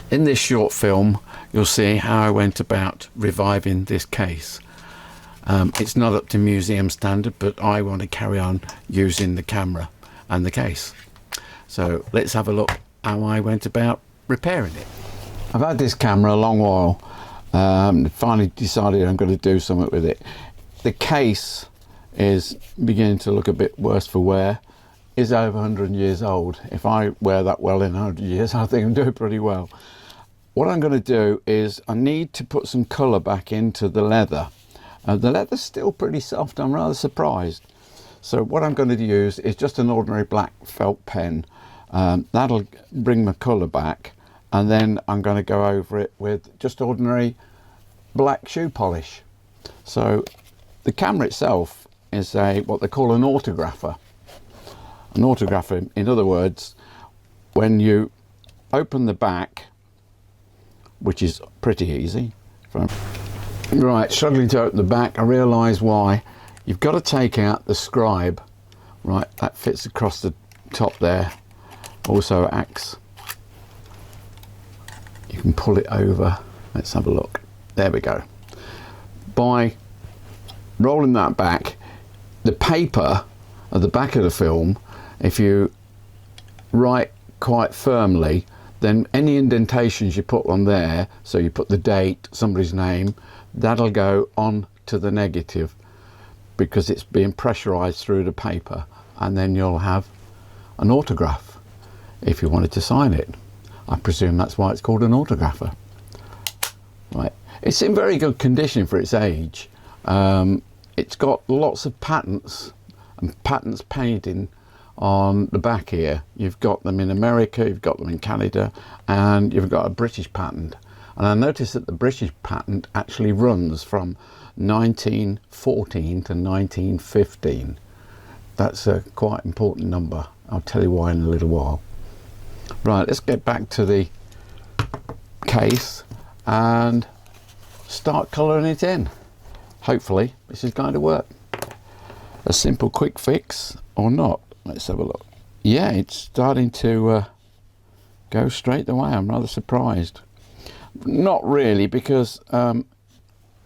In this short film, you'll see how I went about reviving this case. It's not up to museum standard, but I want to carry on using the camera and the case. So let's have a look how I went about repairing it. I've had this camera a long while. Finally decided I'm going to do something with it. The case is beginning to look a bit worse for wear. Is over 100 years old. If I wear that well in 100 years, I think I'm doing pretty well. What I'm going to do is I need to put some colour back into the leather. The leather's still pretty soft. I'm rather surprised. So what I'm going to use is just an ordinary black felt pen. That'll bring my colour back, and then I'm going to go over it with just ordinary black shoe polish. So the camera itself is what they call an autographer. An autographer, in other words, when you open the back, which is pretty easy. Right, struggling to open the back, I realise why. You've got to take out the scribe. Right, that fits across the top there. Also acts. You can pull it over. Let's have a look. There we go. By rolling that back, the paper at the back of the film, if you write quite firmly, then any indentations you put on there, so you put the date, somebody's name, that'll go on to the negative because it's being pressurized through the paper, and then you'll have an autograph if you wanted to sign it. I presume that's why it's called an autographer. Right, it's in very good condition for its age. It's got lots of patents and patents painting on the back here. You've got them in America, you've got them in Canada, and you've got a British patent. And I noticed that the British patent actually runs from 1914 to 1915. That's a quite important number. I'll tell you why in a little while. Right, let's get back to the case and start colouring it in. Hopefully this is going to work. A simple quick fix or not. Let's have a look. Yeah, it's starting to go straight away. I'm rather surprised. Not really, because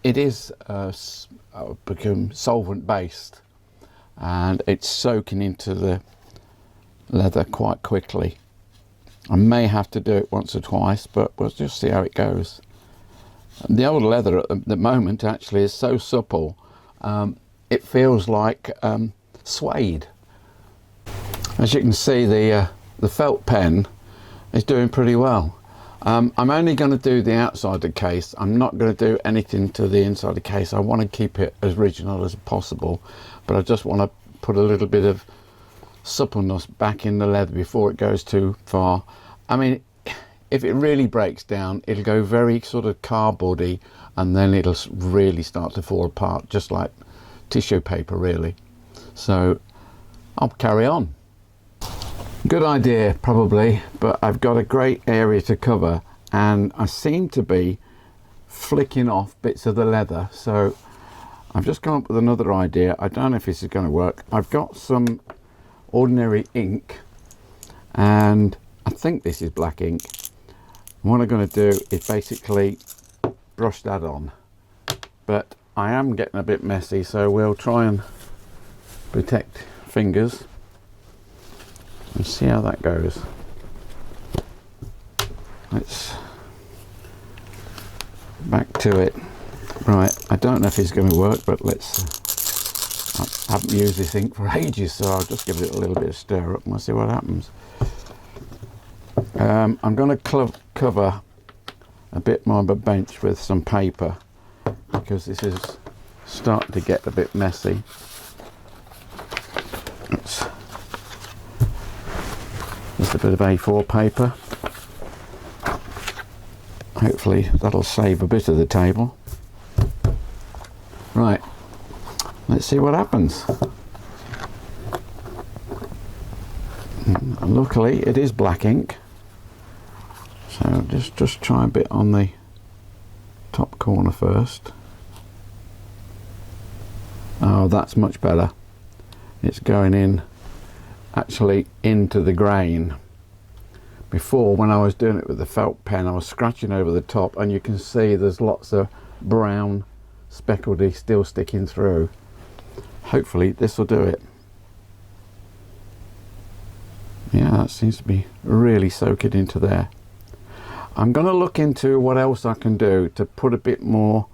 it is become solvent based and it's soaking into the leather quite quickly. I may have to do it once or twice, but we'll just see how it goes. The old leather at the moment actually is so supple, it feels like suede. As you can see, the felt pen is doing pretty well. I'm only going to do the outside of the case. I'm not going to do anything to the inside of the case. I want to keep it as original as possible, but I just want to put a little bit of suppleness back in the leather before it goes too far. I mean, if it really breaks down, it'll go very sort of cardboardy, and then it'll really start to fall apart, just like tissue paper really. So I'll carry on. Good idea probably, but I've got a great area to cover and I seem to be flicking off bits of the leather, so I've just come up with another idea. I don't know if this is going to work. I've got some ordinary ink and I think this is black ink. What I'm going to do is basically brush that on, but I am getting a bit messy, so we'll try and protect fingers and see how that goes. Let's back to it. Right, I don't know if it's going to work, but I haven't used this ink for ages, so I'll just give it a little bit of stir up and we'll see what happens. I'm going to cover a bit more of a bench with some paper because this is starting to get a bit messy. It's just a bit of A4 paper. Hopefully that'll save a bit of the table. Right, let's see what happens. And luckily it is black ink, so just try a bit on the top corner first. Oh, that's much better. It's going in actually into the grain, Before, when I was doing it with the felt pen, I was scratching over the top, and you can see there's lots of brown speckledy still sticking through. Hopefully this will do it. Yeah, that seems to be really soaking into there. I'm going to look into what else I can do to put a bit more,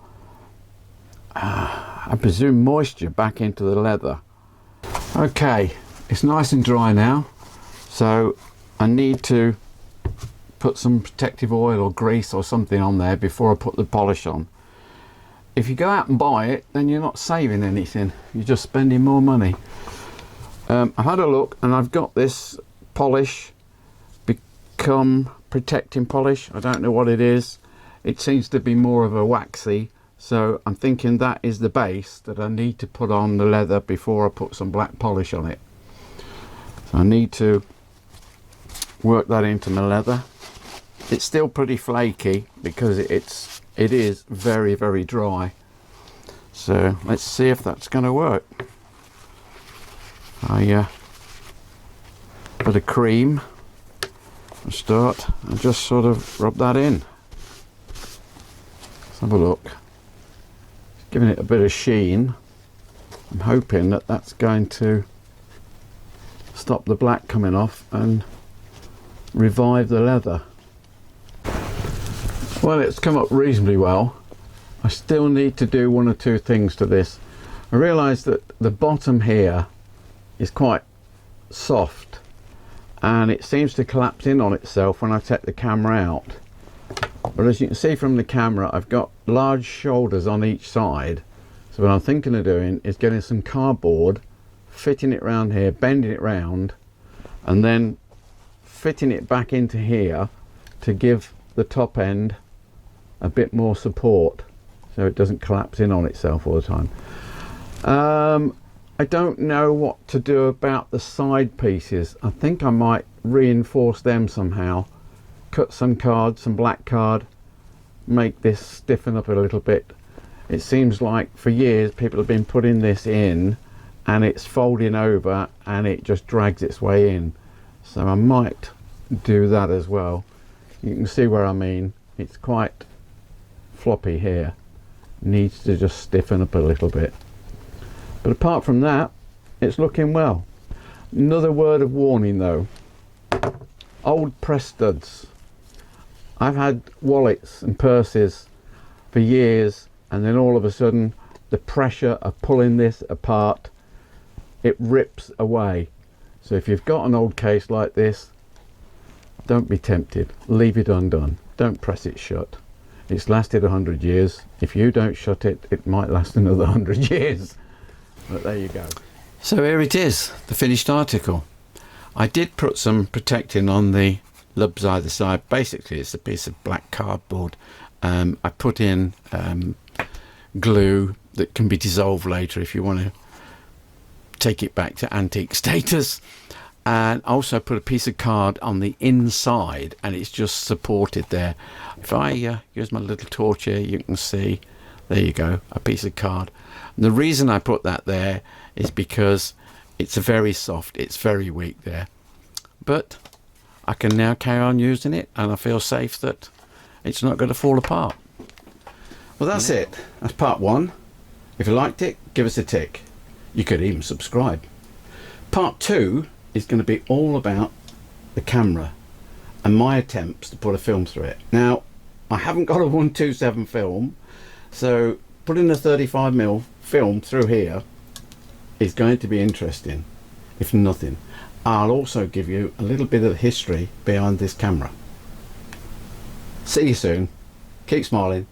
I presume, moisture back into the leather. Okay, it's nice and dry now, so I need to put some protective oil or grease or something on there before I put the polish on. If you go out and buy it, then you're not saving anything, you're just spending more money. I've had a look, and I've got this polish, Become Protecting polish. I don't know what it is. It seems to be more of a waxy, so I'm thinking that is the base that I need to put on the leather before I put some black polish on it. So I need to work that into my leather. It's still pretty flaky because it is very, very dry. So let's see if that's going to work. I put a cream and start and just sort of rub that in. Let's have a look. It's giving it a bit of sheen. I'm hoping that that's going to stop the black coming off and revive the leather. Well, it's come up reasonably well. I still need to do one or two things to this. I realise that the bottom here is quite soft, and it seems to collapse in on itself when I take the camera out. But as you can see from the camera, I've got large shoulders on each side. So what I'm thinking of doing is getting some cardboard, fitting it round here, bending it round, and then fitting it back into here to give the top end a bit more support so it doesn't collapse in on itself all the time. I don't know what to do about the side pieces. I think I might reinforce them somehow, cut some card, some black card, make this stiffen up a little bit. It seems like for years people have been putting this in and it's folding over and it just drags its way in. So I might do that as well. You can see where I mean. It's quite floppy here. Needs to just stiffen up a little bit. But apart from that, it's looking well. Another word of warning though. Old press studs. I've had wallets and purses for years, and then all of a sudden the pressure of pulling this apart, it rips away. So if you've got an old case like this, don't be tempted. Leave it undone. Don't press it shut. It's lasted 100 years. If you don't shut it, it might last another 100 years. But there you go. So here it is, the finished article. I did put some protecting on the lubs either side. Basically it's a piece of black cardboard. I put in glue that can be dissolved later if you want to take it back to antique status, and also put a piece of card on the inside, and it's just supported there. If I use my little torch here, you can see, there you go, a piece of card. And the reason I put that there is because it's very soft, it's very weak there, but I can now carry on using it and I feel safe that it's not going to fall apart. Well, that's it. That's part one. If you liked it, give us a tick. You could even subscribe. Part two is going to be all about the camera and my attempts to put a film through it. Now, I haven't got a 127 film, so putting a 35mm film through here is going to be interesting, if nothing. I'll also give you a little bit of history behind this camera. See you soon. Keep smiling.